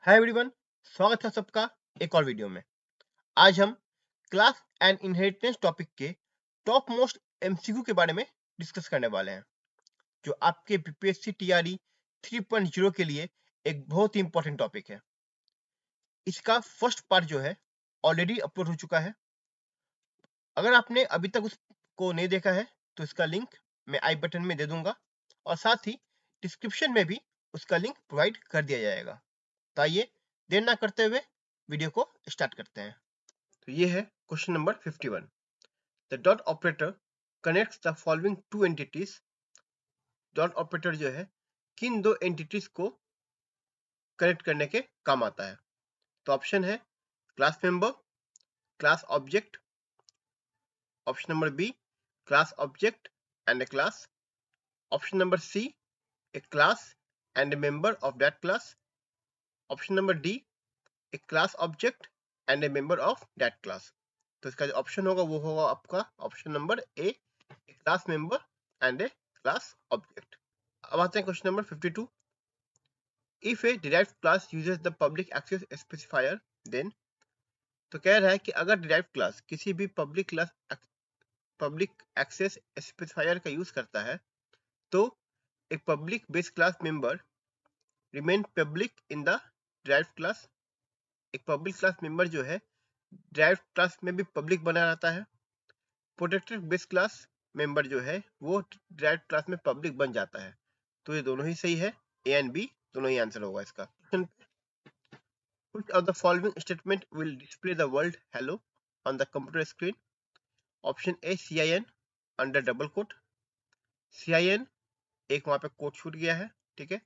Hi everyone, स्वागत है सबका एक और वीडियो में। आज हम क्लास एंड इनहेरिटेंस टॉपिक के टॉप मोस्ट एमसीक्यू के बारे में डिस्कस करने वाले हैं, जो आपके बीपीएससी टीआरई 3.0 के लिए एक बहुत ही इंपॉर्टेंट टॉपिक है। इसका फर्स्ट पार्ट जो है ऑलरेडी अपलोड हो चुका है। अगर आपने अभी तक उसको नहीं देखा है तो इसका लिंक मैं आई बटन में दे दूंगा और साथ ही डिस्क्रिप्शन में भी उसका लिंक प्रोवाइड कर दिया जाएगा। तो आइए देर ना करते हुए वीडियो को स्टार्ट करते हैं। तो ये है question number 51। The dot operator connects the following two entities. Dot operator जो है किन दो एंटिटीज को कनेक्ट करने के काम आता है। तो ऑप्शन है class member, class object. Option number B class object and a class. Option number C a class and a member of that class. Option number D a class object and a member of that class. तो इसका जो option होगा वो होगा आपका option number A class member and a class object. अब आते हैं question number 52। If a derived class uses the public access specifier then. तो कह रहा है कि अगर डिराइव्ड क्लास किसी भी पब्लिक एक्सेस स्पेसिफायर का यूज करता है तो एक public base class member remain public in the derived class. एक पब्लिक क्लास मेंबर जो है डिराइव्ड क्लास में भी पब्लिक बना रहता है। प्रोटेक्टेड बेस क्लास मेंबर जो है वो डिराइव्ड क्लास में पब्लिक बन जाता है। तो ये दोनों ही सही है, ए एंड बी दोनों ही आंसर होगा इसका। Which of the following statement will display the word hello on the computer screen? Option A CIN under double quote। CIN एक वहां पे कोट छूट गया है, ठीक है।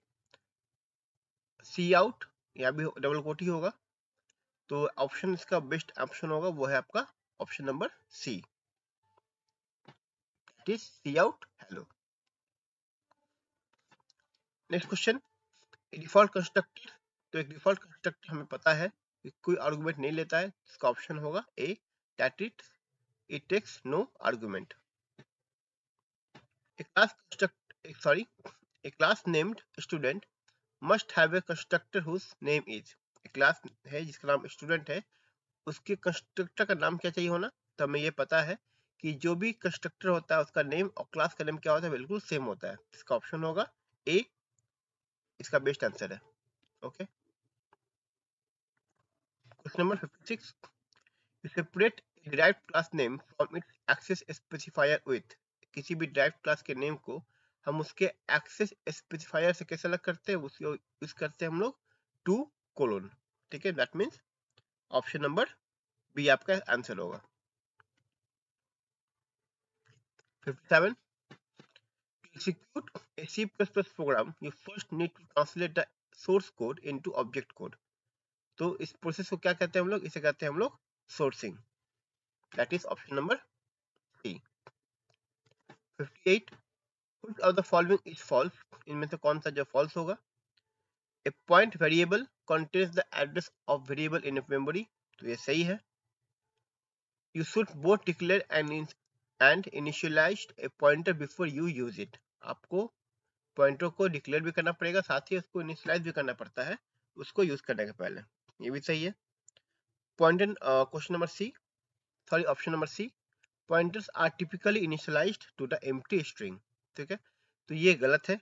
सी आउट यहाँ भी डबल कोट ही होगा। तो ऑप्शन इसका बेस्ट ऑप्शन होगा वो है आपका option number C, it is C out hello. Next question, default constructor. तो एक डिफॉल्ट कंस्ट्रक्टर हमें पता है कि कोई आर्गुमेंट नहीं लेता है, इसका ऑप्शन होगा A that it takes no argument. A class a class named student must have a constructor whose name is। एक क्लास है जिसका नाम स्टूडेंट है, उसके कंस्ट्रक्टर का नाम क्या चाहिए होना। तो हमें ये पता है कि जो भी कंस्ट्रक्टर होता है उसका नेम और क्लास का नेम क्या होता है, बिल्कुल सेम होता है। इसका ऑप्शन होगा ए, इसका बेस्ट आंसर है। Okay, question number 56। You separate a derived class name from its access specifier with। किसी भी derived class के नेम को हम उसके access specifier से कैसे अलग करते हैं, उसको यूज करते हैं हम लोग टू कोलोन, ठीक है। That means option number B आपका आंसर होगा। 57। To execute a C++ program, you first need to translate the source code into object code। तो इस प्रोसेस को क्या कहते हैं हम लोग, इसे कहते हैं हम लोग sourcing. That is option number C. 58। Which of the following is false? इनमें से कौन सा जो false होगा। A point variable contains the address of variable in a memory। तो ये सही है। You should both declare and initialize a pointer before you use it। आपको पॉइंटर को डिक्लेयर भी करना पड़ेगा, साथ ही उसको इनिशियलाइज भी करना पड़ता है उसको यूज करने के पहले। ये भी सही है। Pointer question number C, sorry option number C, pointers are typically initialized to the empty string। ठीक है, तो ये गलत है।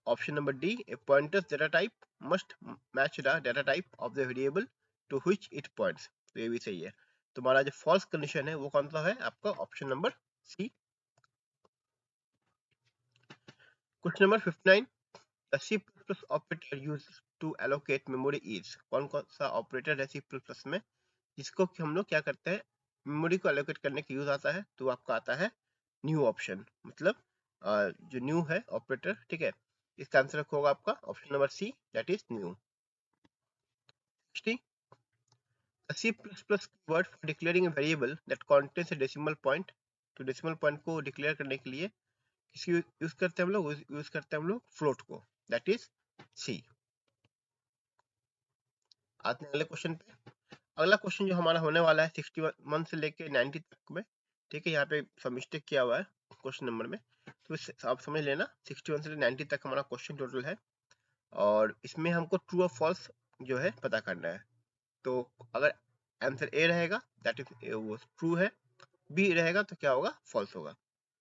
Option number D, a pointer's data type must match the data type of the variable to which it points। तो ये भी सही है। तुम्हारा जो फॉल्स कंडीशन है वो कौन सा है आपका, option number C. Question number 59। The C++ operator used to allocate memory is। कौन कौन सा ऑपरेटर है C++ में जिसको कि हम लोग क्या करते हैं, मेमोरी को एलोकेट करने के यूज आता है। तो आपका आता है न्यू ऑप्शन, मतलब जो न्यू है ऑपरेटर, ठीक है। इसका आंसर होगा आपका option number C, that is new. A C++ keyword for declaring a variable that contains a decimal point। तो डेसिमल पॉइंट को डिक्लेयर करने के लिए किसी यूज करते हैं हम लोग, यूज करते हैं हम लोग फ्लोट को, दैट इज सी। आते हैं अगले क्वेश्चन पे। अगला क्वेश्चन जो हमारा होने वाला है 61 से लेके 90 तक में, ठीक है। यहाँ पे सब मिस्टेक किया हुआ है क्वेश्चन नंबर में, तो आप समझ लेना 61 से 90 तक हमारा क्वेश्चन टोटल है। और इसमें हमको ट्रू और फॉल्स जो है पता करना है। तो अगर आंसर ए रहेगा दैट इज वो ट्रू है, बी रहेगा तो क्या होगा, फॉल्स होगा।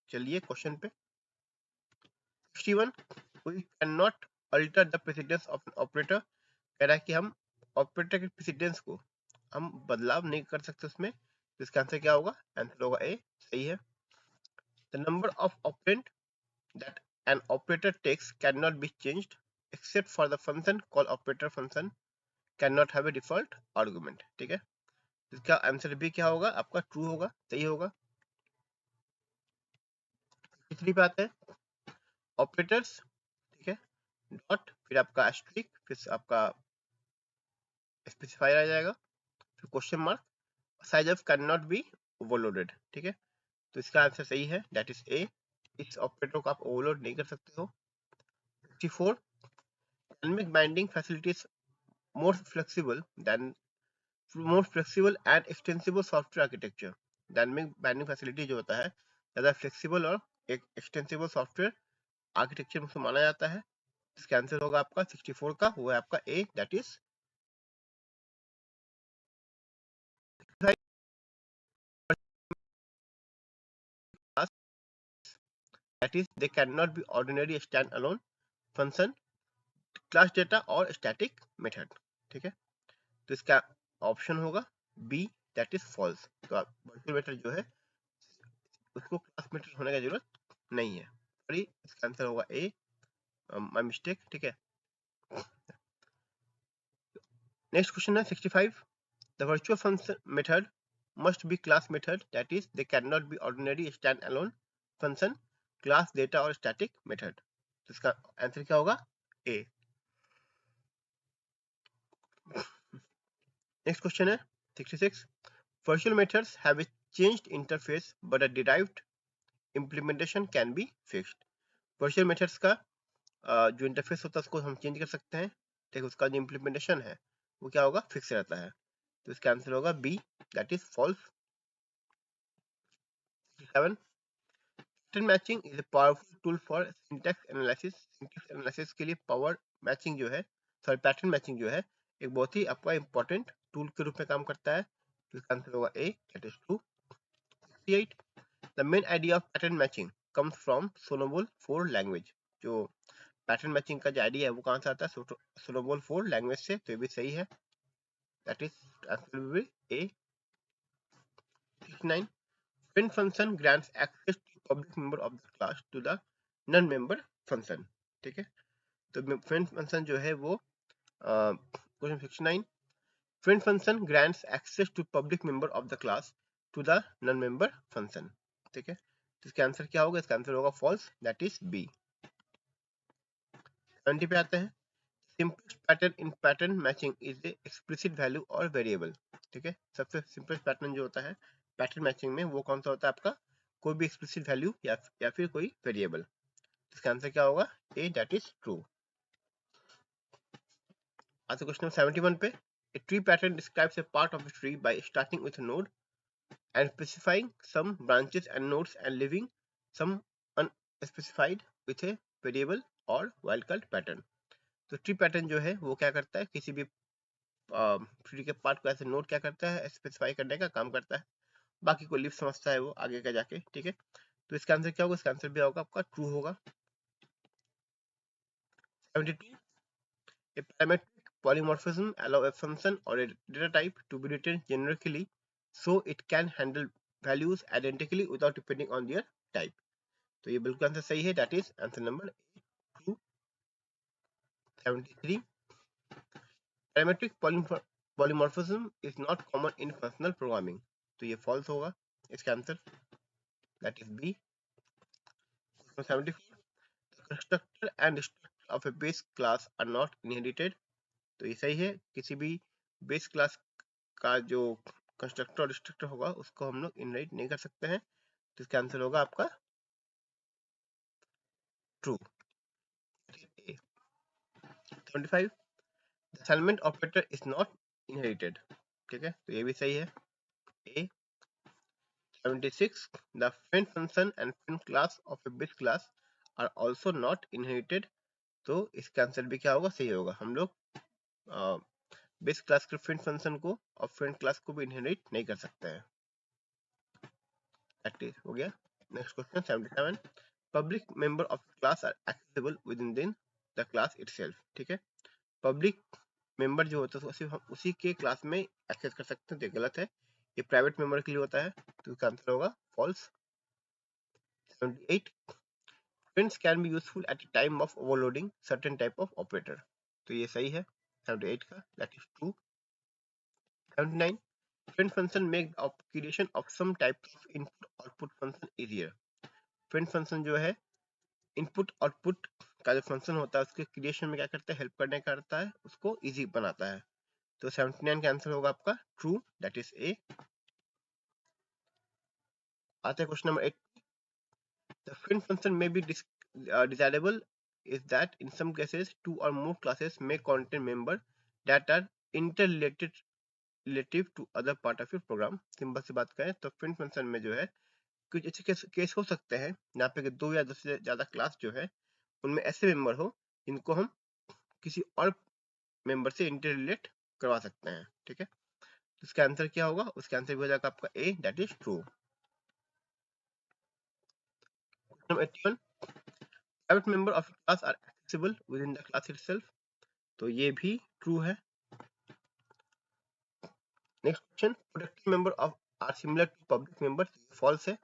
चलिए क्वेश्चन पे 61, we can not alter the precedence of an operator. कह रहा है कि हम ऑपरेटर के प्रेसिडेंस को हम बदलाव नहीं कर सकते उसमें, तो इसका आंसर क्या होगा, आंसर होगा ए, सही है। The number of operand that an operator takes cannot be changed except for the function called operator function cannot have a default argument। ठीक है, इसका आंसर भी क्या होगा आपका, ट्रू होगा, सही होगा। तीसरी बात है ऑपरेटर्स, ठीक है, डॉट फिर आपका एस्ट्रिक फिर आपका स्पेसिफायर आ जाएगा, फिर question mark, size of can not B overloaded. ठीक है, तो इसका आंसर सही है, दैट इज ए, इस ऑपरेटर को आप ओवरलोड नहीं कर सकते हो। 54, dynamic binding facility is more flexible than more flexible and extensible software architecture। Dynamic binding facility जो होता है ज्यादा फ्लेक्सिबल और एक एक्सटेंसिबल सॉफ्टवेयर आर्किटेक्चर में माना जाता है। इसका आंसर होगा आपका 64 का, वो है आपका A, that is that is they can not be ordinary stand alone function, class data और स्टैटिक मेथड। ठीक है, तो इसका ऑप्शन होगा बी, दैट इज फॉल्स। तो वर्चुअल मेथड जो है उसको क्लास मेथड होने की जरूरत नहीं है, सॉरी, इसका आंसर होगा ए, माय मिस्टेक। ठीक है, नेक्स्ट क्वेश्चन है 65, the virtual function method must be class method, that is they cannot be ordinary stand-alone function, class data और static method। तो इसका आंसर क्या होगा, ए। नेक्स्ट क्वेश्चन है 66, virtual methods have a changed interface but a derived implementation can be fixed। virtual methods का जो interface होता है उसको हम चेंज कर सकते हैं, ठीक है, उसका जो इम्प्लीमेंटेशन है वो क्या होगा, फिक्स रहता है। तो इसका आंसर होगा B, that is false. 7, pattern matching is a powerful tool for syntax analysis. Syntax analysis के लिए पावर मैचिंग जो है, सॉरी पैटर्न मैचिंग जो है एक बहुत ही आपका इंपॉर्टेंट टूल के रूप में काम करता है। तो इसका आंसर होगा A, that is true. 68, the main idea of pattern matching comes from SNOBOL 4 language. जो पैटर्न मैचिंग का जो आइडिया है वो कहाँ से आता है, सोनोबल 4 लैंग्वेज से, तो ये भी सही है, that is answer will be A. 69, when function grants access to public member of the class to the non member function। ठीक है, तो friend function जो है वो question 69, friend function grants access to public member of the class to the non member function। ठीक है, तो इसका आंसर क्या होगा, इसका आंसर होगा फॉल्स, दैट इज बी। 70 पे आते हैं, simplest pattern in pattern matching is A explicit value और वेरिएबल। ठीक है, सबसे सिंपलेस्ट पैटर्न जो होता है पैटर्न मैचिंग में वो कौन सा होता है आपका, कोई भी एक्सप्लिसिट वैल्यू या फिर कोई वेरिएबल। इसका आंसर क्या होगा, ए, दैट इज ट्रू। आज क्वेश्चन 71 पे, a tree pattern describes a part of a tree by starting with a node and specifying some branches and nodes and leaving some unspecified with a variable और wildcard pattern। तो tree pattern जो है वो क्या करता है, किसी भी ट्री के पार्ट को ऐसे नोड क्या करता है, स्पेसिफाई करने का काम करता है, बाकी को लिव समझता है वो आगे का जाके। ठीक है, तो इसका आंसर क्या होगा, इसका आंसर भी होगा आपका ट्रू होगा। 72, a parametric polymorphism allow a function or a data type to be written generically so it can handle values identically without depending on their type। तो ये बिल्कुल आंसर सही है, that is answer number true. 73, parametric polymorphism is not common in functional programming। तो ये false होगा, इसका answer that is B. 74, the constructor and structure of a base class are not inherited। तो ये सही है, किसी भी बेस क्लास का जो कंस्ट्रक्टर और डिस्ट्रक्टर होगा उसको हम लोग इनहेरिट नहीं कर सकते हैं। तो इसका आंसर होगा आपका true. 75, the assignment operator is not inherited। ठीक है, तो ये भी सही है, ए। 76, the friend function and friend class of a base class are also not inherited। तो इसका आंसर भी क्या होगा, सही होगा। हम लोग बेस क्लास के फ्रेंड फंक्शन को और फ्रेंड क्लास को भी इनहेरिट नहीं कर सकते हैं। हो गया। Next question 77, public member of class are accessible within the class itself. ठीक है, पब्लिक मेंबर जो होता है सिर्फ हम उसी के क्लास में एक्सेस कर सकते हैं, तो गलत है, ये प्राइवेट मेंबर के लिए होता है, तो इसका आंसर होगा false. 78, friends can be useful at a time of overloading certain type of operator, तो ये सही है 78 का, that is true। 79, friend function make the creation of some type of input output function easier। friend function जो है input output का जो function होता है उसके क्रिएशन में क्या करता है, हेल्प करने करता है, उसको इजी बनाता है, तो 79 का आंसर होगा आपका ट्रू, दैट इज ए। आते हैं question number 8, the friend function may be desirable is that in some cases two or more classes may contain member that are interrelated relative to other part of your program। Simple सी बात करें तो friend function में जो है कुछ ऐसे case हो सकते हैं जहाँ पे दो या दो से ज्यादा क्लास जो है उनमें ऐसे मेंबर हो जिनको हम किसी और मेंबर से इंटररिलेट करवा सकते हैं। ठीक है, तो इसका आंसर क्या होगा, उसका आंसर भी हो जाएगा आपका A, that is true. Number 81, private member of class are accessible within the class itself, तो ये भी ट्रू है। Next question, protected member of are similar to public member, false है,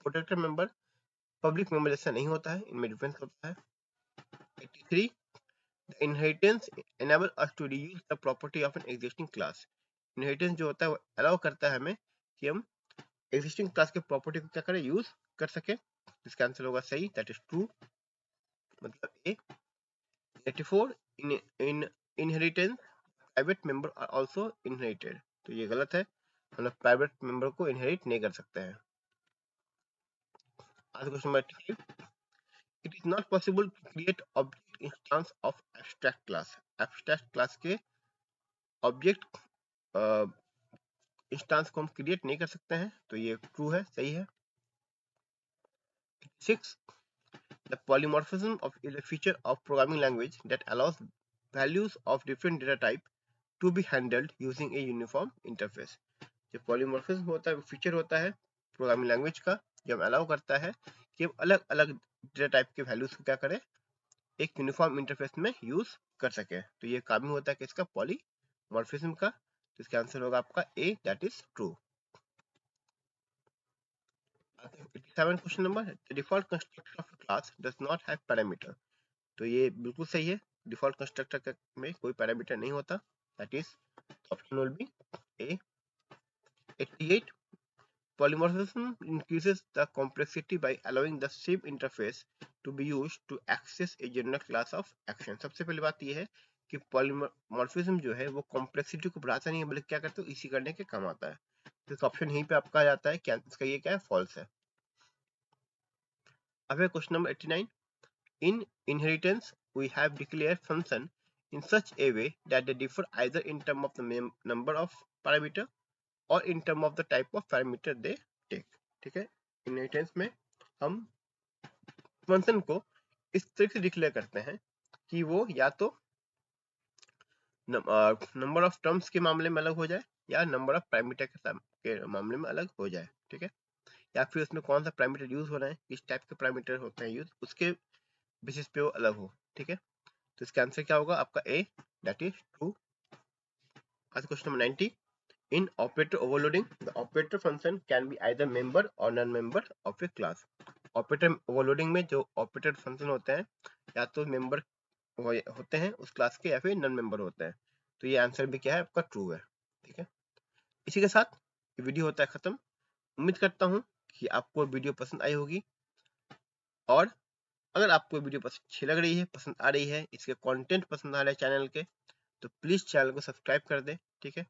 प्रोटेक्टेड मेंबर पब्लिक मेंबर जैसा नहीं होता है, इनमें डिफरेंस होता है। 83, the inheritance enable us to reuse the property of an existing class। Inheritance जो होता है वो अलाउ करता है हमें कि हम एग्जिस्टिंग क्लास के प्रॉपर्टी को क्या करें, यूज कर सके, इसका आंसर होगा सही, दैट इज ट्रू, मतलब A. 84, in inheritance private member are also inherited, तो ये गलत है, हम लोग प्राइवेट मेंबर को इनहेरिट नहीं कर सकते हैं। आज question number 85, it is not possible to create object instance of abstract class. Abstract class के ऑब्जेक्ट इंस्टेंस को हम क्रिएट नहीं कर सकते हैं, तो ये ट्रू है, सही है। 6, the polymorphism is a feature of programming language that allows values of different data type to be handled using a uniform interface। जो polymorphism होता है वो फीचर होता है प्रोग्रामिंग लैंग्वेज का जो हम अलाउ करता है कि हम अलग अलग डेटा टाइप के वैल्यूज को क्या करें, एक यूनिफॉर्म इंटरफेस में यूज कर सके, तो ये काम ही होता है किसका, पॉलीमॉर्फिज्म का, तो इसका आंसर होगा आपका A, that is true. 87 question number, the default constructor of a class does not have parameter, तो ये बिल्कुल सही है, डिफॉल्ट कंस्ट्रक्टर में कोई पैरामीटर नहीं होता, that is option will be A. 88, polymorphism increases the complexity by allowing the same interface to be used to access a general class of action। सबसे पहली बात ये है कि पॉलीमॉर्फिज्म जो है वो कॉम्प्लेक्सिटी को बढ़ाता नहीं है बल्कि क्या करता है, इसी करने के काम आता है, तो इस ऑप्शन यहीं पे आपका आ जाता है, क्या इसका ये क्या है, फॉल्स है। अब है question number 89, in inheritance we have declared function in such a way that they differ either in term of the number of parameter or in term of the type of parameter they take। ठीक है, inheritance में हम function को इस तरह से declare करते हैं कि वो या तो नंबर ऑफ टर्म्स के मामले में अलग हो जाए या नंबर ऑफ पैरामीटर के मामले में अलग हो जाए। ठीक है, या फिर उसमें कौन सा पैरामीटर यूज हो रहा है, किस टाइप के पैरामीटर होते हैं यूज, उसके बेसिस पे वो अलग हो। ठीक है, तो इसका आंसर क्या होगा आपका ए, दैट इज ट्रू। आज question number 90, in operator overloading the operator function can be either member और non member of a class. Operator overloading में जो ऑपरेटर फंक्शन होते हैं या तो मेंबर होते हैं उस क्लास के या फिर नॉन मेंबर होते हैं, तो ये आंसर भी क्या है आपका ट्रू है। ठीक है, इसी के साथ ये वीडियो होता है खत्म। उम्मीद करता हूँ कि आपको वीडियो पसंद आई होगी, और अगर आपको वीडियो अच्छी लग रही है, पसंद आ रही है, इसके कंटेंट पसंद आ रहे हैं चैनल के, तो प्लीज चैनल को सब्सक्राइब कर दें। ठीक है,